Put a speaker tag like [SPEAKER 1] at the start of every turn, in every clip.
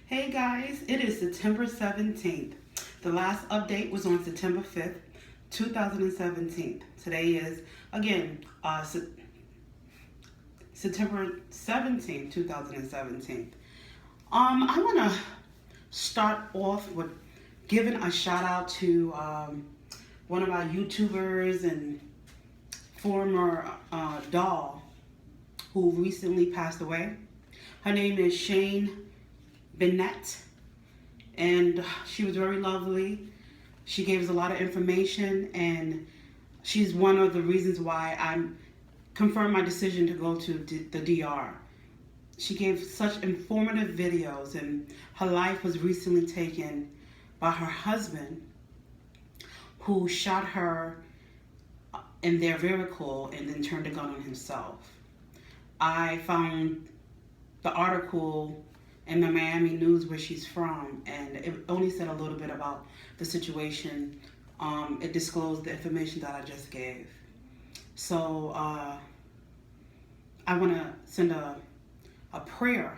[SPEAKER 1] Hey guys, it is September 17th. The last update was on September 5th, 2017. Today is, again, September 17th, 2017. I want to start off with giving a shout out to one of our YouTubers and former doll who recently passed away. Her name is Shan Bennett, and she was very lovely. She gave us a lot of information, and she's one of the reasons why I'm confirmed my decision to go to the DR. She gave such informative videos, and her life was recently taken by her husband, who shot her in their vehicle and then turned a gun on himself. I found the article in the Miami News where she's from, and it only said a little bit about the situation. It disclosed the information that I just gave. So I want to send a prayer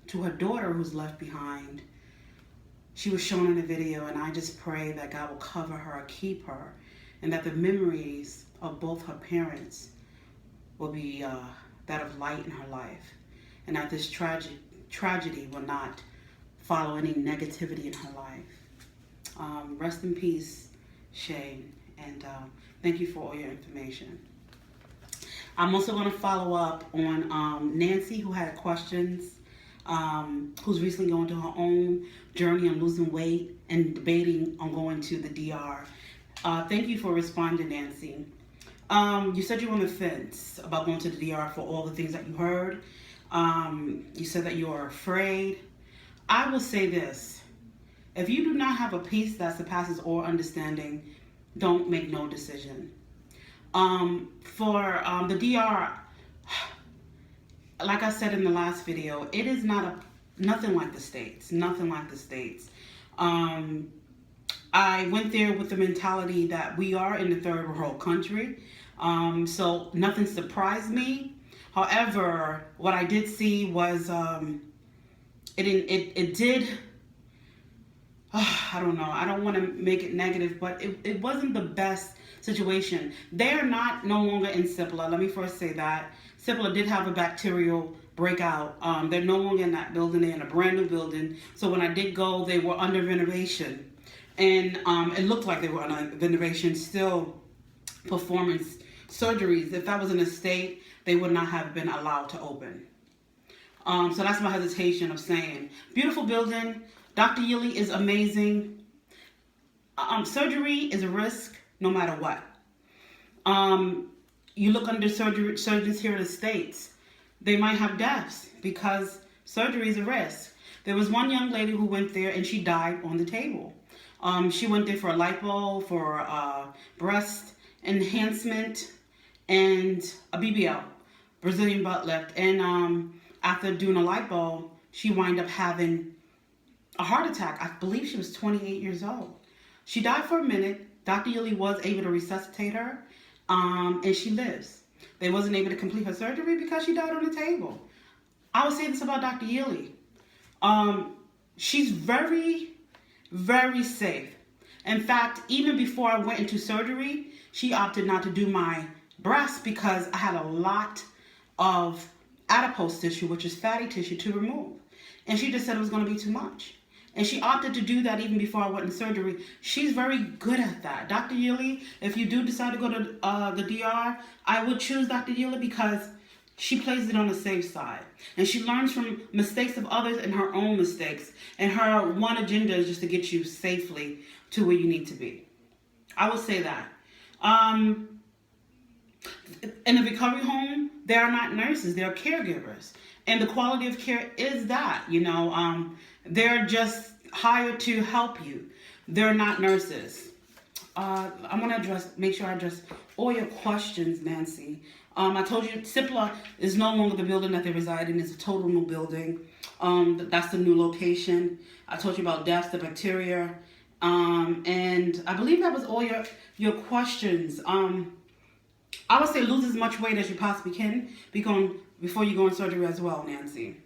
[SPEAKER 1] to her daughter who's left behind. She was shown in the video, and I just pray that God will cover her, keep her, and that the memories of both her parents will be that of light in her life, and that this tragedy will not follow any negativity in her life. Rest in peace, Shane, and thank you for all your information. I'm also going to follow up on Nancy, who had questions, who's recently going through her own journey on losing weight and debating on going to the DR. Thank you for responding, Nancy. You said you were on the fence about going to the DR for all the things that you heard. You said that you are afraid. I will say this. If you do not have a peace that surpasses all understanding, don't make no decision. For the DR, like I said in the last video, it is nothing like the States. Nothing like the States. I went there with the mentality that we are in the third world country. So nothing surprised me. However, what I did see was it did. I don't know. I don't want to make it negative, but it wasn't the best situation. They're no longer in Cipla. Let me first say that. Cipla did have a bacterial breakout. They're no longer in that building. They're in a brand new building. So when I did go, they were under renovation. And it looked like they were under renovation, still performing surgeries. If that was in a state, they would not have been allowed to open. So that's my hesitation of saying. Beautiful building. Dr. Yily is amazing. Surgery is a risk no matter what. You look under surgeons here in the States, they might have deaths because surgery is a risk. There was one young lady who went there and she died on the table. She went there for a lipo, for breast enhancement, and a BBL, Brazilian butt lift. And after doing a lipo, she wound up having a heart attack. I believe she was 28 years old. She died for a minute. Dr. Yily was able to resuscitate her, and she lives. They wasn't able to complete her surgery because she died on the table. I would say this about Dr. Yily. She's very, very safe. In fact, even before I went into surgery, she opted not to do my breasts because I had a lot of adipose tissue, which is fatty tissue, to remove. And she just said it was going to be too much. And she opted to do that even before I went into surgery. She's very good at that. Dr. Yily, if you do decide to go to the DR, I would choose Dr. Yily because she plays it on the safe side. And she learns from mistakes of others and her own mistakes. And her one agenda is just to get you safely to where you need to be. I would say that. In the recovery home, they are not nurses, they're caregivers. And the quality of care is that, they're just hired to help you. They're not nurses. I'm gonna make sure I address all your questions, Nancy. I told you Cipla is no longer the building that they reside in. It's a total new building. That's the new location. I told you about deaths, the bacteria. And I believe that was all your questions. I would say lose as much weight as you possibly can before you go in surgery as well, Nancy.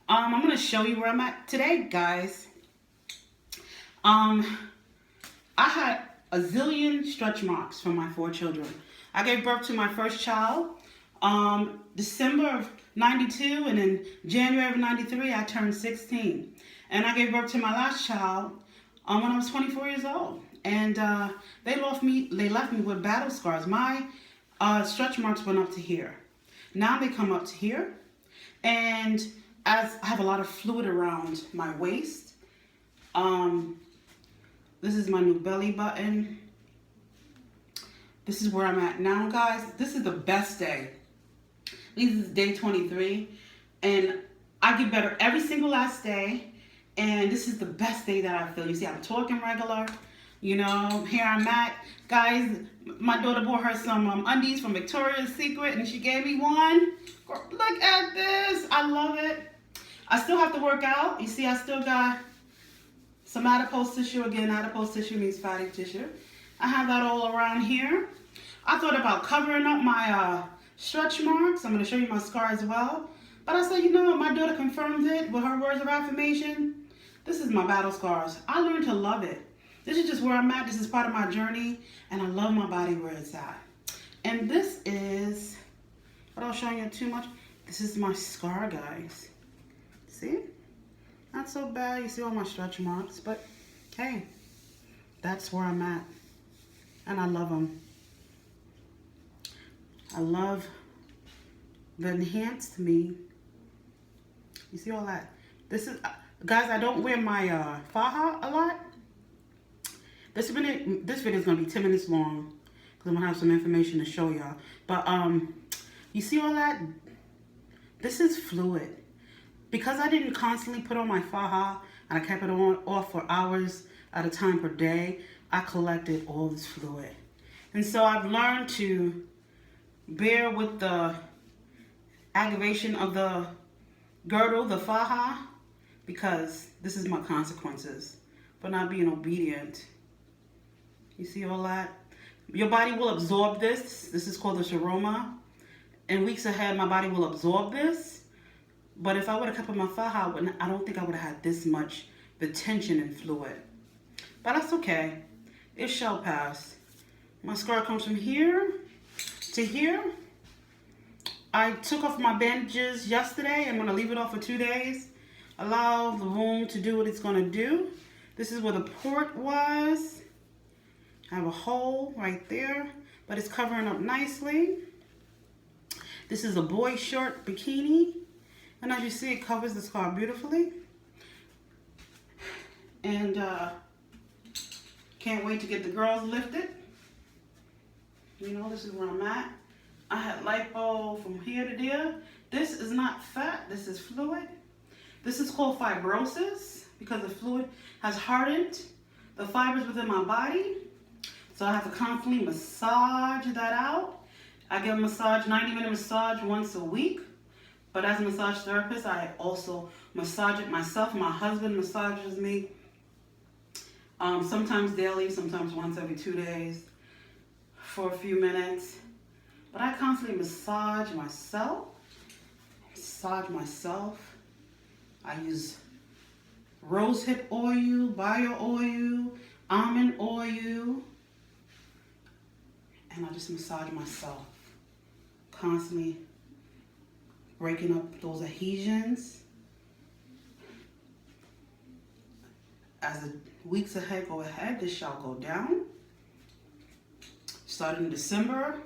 [SPEAKER 1] I'm gonna show you where I'm at today, guys. Um, I had a zillion stretch marks from my 4 children. I gave birth to my first child, December of 92, and in January of 93, I turned 16. And I gave birth to my last child when I was 24 years old. And they left me with battle scars. My stretch marks went up to here. Now they come up to here. And as I have a lot of fluid around my waist, this is my new belly button. This is where I'm at now, guys. This is the best day. This is day 23. And I get better every single last day. And this is the best day that I feel. You see, I'm talking regular. You know, here I'm at. Guys, my daughter bought her some undies from Victoria's Secret, and she gave me one. Look at this. I love it. I still have to work out. You see, I still got some adipose tissue. Again, adipose tissue means fatty tissue. I have that all around here. I thought about covering up my stretch marks. I'm going to show you my scar as well. But I said, you know what? My daughter confirmed it with her words of affirmation. This is my battle scars. I learned to love it. This is just where I'm at. This is part of my journey. And I love my body where it's at. And this is, without showing you too much, this is my scar, guys. See? Not so bad. You see all my stretch marks. But, hey, that's where I'm at. And I love them. I love the enhanced me. You see all that? This is, guys, I don't wear my faja a lot. This video is going to be 10 minutes long because I'm going to have some information to show y'all. But you see all that? This is fluid. Because I didn't constantly put on my faja and I kept it off for hours at a time per day, I collected all this fluid. And so I've learned to bear with the aggravation of the girdle, the faja, because this is my consequences for not being obedient. You see all that? Your body will absorb this. This is called the sharoma. In weeks ahead, my body will absorb this. But if I would have kept on my faja, I don't think I would have had this much retention and fluid. But that's okay. It shall pass. My scar comes from here to here. I took off my bandages yesterday. I'm going to leave it off for 2 days. Allow the wound to do what it's going to do. This is where the port was. I have a hole right there, but it's covering up nicely. This is a boy short bikini. And as you see, it covers the scar beautifully. And can't wait to get the girls lifted. You know, this is where I'm at. I had lipo from here to there. This is not fat, this is fluid. This is called fibrosis because the fluid has hardened the fibers within my body. So I have to constantly massage that out. I get a massage, 90-minute massage once a week. But as a massage therapist, I also massage it myself. My husband massages me sometimes daily, sometimes once every 2 days for a few minutes. But I constantly massage myself. I use rosehip oil, bio oil, almond oil. And I just massage myself. Constantly breaking up those adhesions. As the weeks ahead go ahead, this shall go down. Starting in December,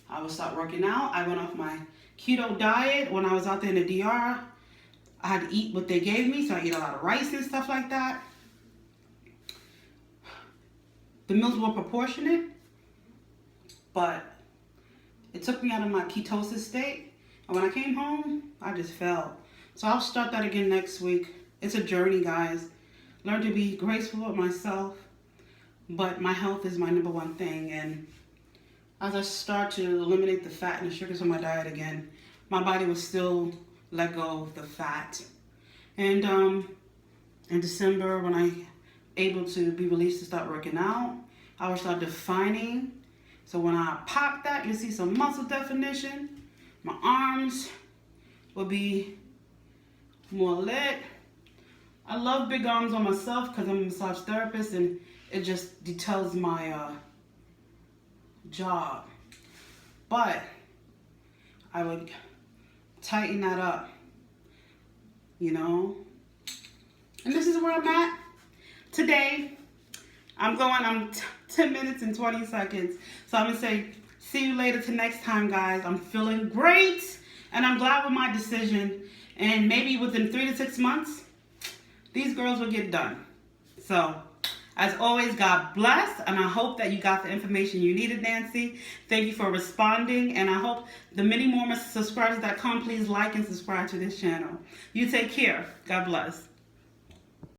[SPEAKER 1] I will start working out. I went off my keto diet when I was out there in the DR. I had to eat what they gave me, so I eat a lot of rice and stuff like that. The meals were proportionate, but it took me out of my ketosis state. And when I came home, I just fell. So I'll start that again next week. It's a journey, guys. Learn to be graceful with myself, but my health is my #1 thing. And as I start to eliminate the fat and the sugars from my diet again, my body will still let go of the fat. And in December, when I'm able to be released to start working out, I will start defining. So when I pop that, you'll see some muscle definition. My arms will be more lit. I love big arms on myself because I'm a massage therapist and it just details my job. But I would tighten that up, you know. And this is where I'm at today. I'm 10 minutes and 20 seconds. So I'm going to say, see you later till next time, guys. I'm feeling great. And I'm glad with my decision. And maybe within 3 to 6 months, these girls will get done. So, as always, God bless. And I hope that you got the information you needed, Nancy. Thank you for responding. And I hope the many more subscribers that come, please like and subscribe to this channel. You take care. God bless.